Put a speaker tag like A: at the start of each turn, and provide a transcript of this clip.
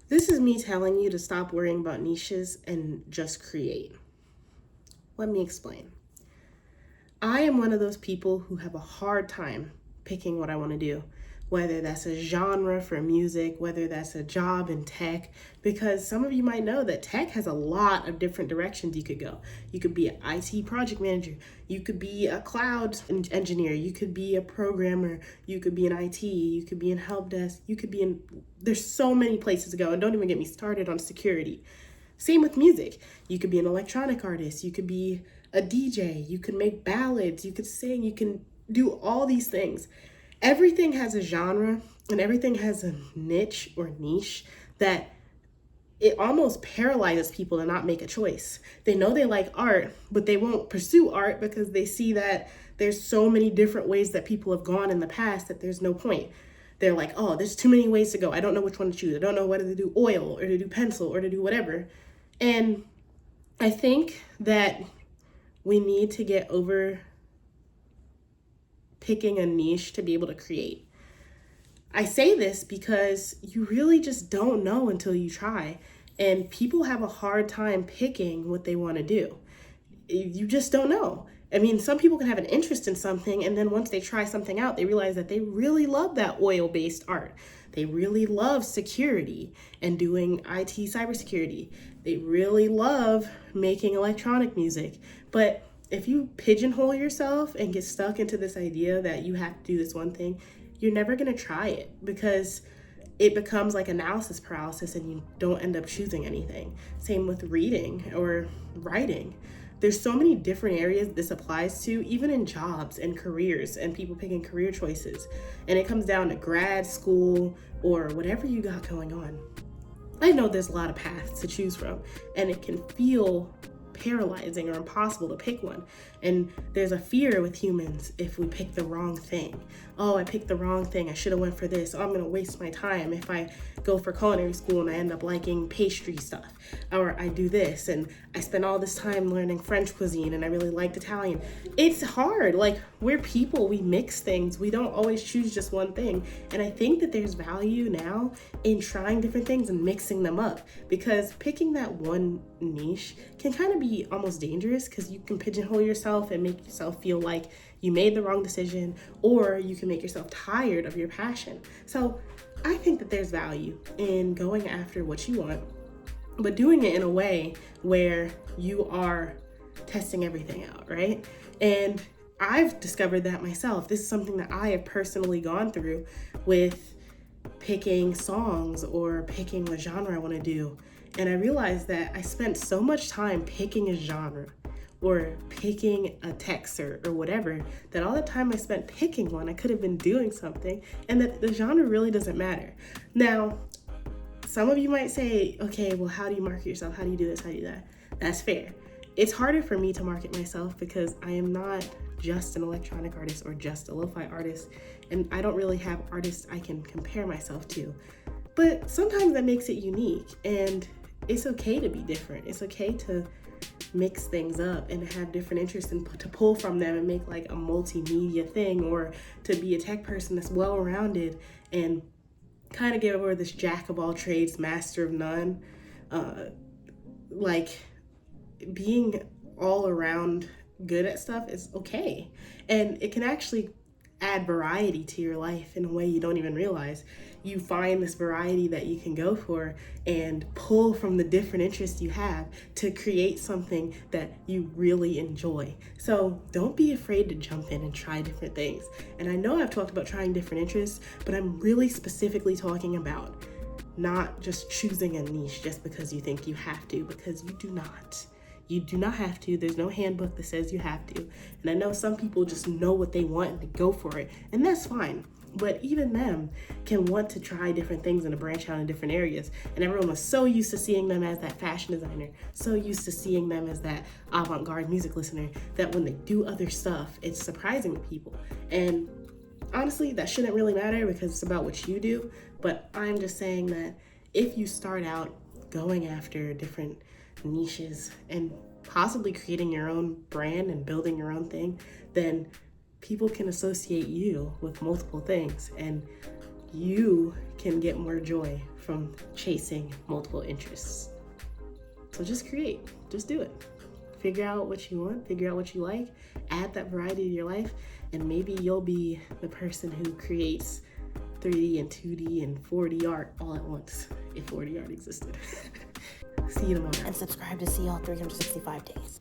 A: This is me telling you to stop worrying about niches and just create. Let me explain. I am one of those people who have a hard time picking what I want to do, whether that's a genre for music, whether that's a job in tech, because some of you might know that tech has a lot of different directions you could go. You could be an IT project manager, you could be a cloud engineer, you could be a programmer, you could be in IT, you could be in help desk, you could be in, there's so many places to go, and don't even get me started on security. Same with music. You could be an electronic artist, you could be a DJ, you could make ballads, you could sing, you can do all these things. Everything has a genre and everything has a niche or niche that it almost paralyzes people to not make a choice. They know they like art, but they won't pursue art because they see that there's so many different ways that people have gone in the past that there's no point. They're like, oh, there's too many ways to go. I don't know which one to choose. I don't know whether to do oil or to do pencil or to do whatever. And I think that we need to get over picking a niche to be able to create. I say this because you really just don't know until you try. And people have a hard time picking what they want to do. You just don't know. I mean, some people can have an interest in something, and then once they try something out, they realize that they really love that oil-based art. They really love security and doing IT cybersecurity. They really love making electronic music. But if you pigeonhole yourself and get stuck into this idea that you have to do this one thing, you're never going to try it because it becomes like analysis paralysis and you don't end up choosing anything. Same with reading or writing. There's so many different areas this applies to, even in jobs and careers and people picking career choices. And it comes down to grad school or whatever you got going on. I know there's a lot of paths to choose from, and it can feel paralyzing or impossible to pick one. And there's a fear with humans if we pick the wrong thing. Oh, I picked the wrong thing. I should have went for this. Oh, I'm going to waste my time if I go for culinary school and I end up liking pastry stuff. Or I do this and I spend all this time learning French cuisine and I really liked Italian. It's hard. Like, we're people, we mix things. We don't always choose just one thing. And I think that there's value now in trying different things and mixing them up, because picking that one niche can kind of be almost dangerous because you can pigeonhole yourself and make yourself feel like you made the wrong decision, or you can make yourself tired of your passion. So I think that there's value in going after what you want, but doing it in a way where you are testing everything out, right? And I've discovered that myself. This is something that I have personally gone through with picking songs or picking what genre I want to do. And I realized that I spent so much time picking a genre or picking a text or whatever, that all the time I spent picking one, I could have been doing something, and that the genre really doesn't matter. Now, some of you might say, okay, well, how do you market yourself? How do you do this? How do you do that? That's fair. It's harder for me to market myself because I am not just an electronic artist or just a lo-fi artist, and I don't really have artists I can compare myself to. But sometimes that makes it unique, and it's okay to be different. It's okay to mix things up and have different interests and to pull from them and make like a multimedia thing, or to be a tech person that's well-rounded and kind of get over this jack of all trades, master of none. Like, being all around good at stuff is okay. And it can actually add variety to your life in a way you don't even realize. You find this variety that you can go for and pull from the different interests you have to create something that you really enjoy. So don't be afraid to jump in and try different things. And I know I've talked about trying different interests, but I'm really specifically talking about not just choosing a niche just because you think you have to, because you do not. You do not have to. There's no handbook that says you have to. And I know some people just know what they want and they go for it, and that's fine. But even them can want to try different things and to branch out in different areas. And everyone was so used to seeing them as that fashion designer, so used to seeing them as that avant-garde music listener, that when they do other stuff, it's surprising to people. And honestly, that shouldn't really matter because it's about what you do. But I'm just saying that if you start out going after different niches and possibly creating your own brand and building your own thing, then people can associate you with multiple things. And you can get more joy from chasing multiple interests. So just create, just do it. Figure out what you want, figure out what you like, add that variety to your life, and maybe you'll be the person who creates 3D and 2D and 4D art all at once, if 4D art existed. See you tomorrow.
B: And subscribe to see all 365 days.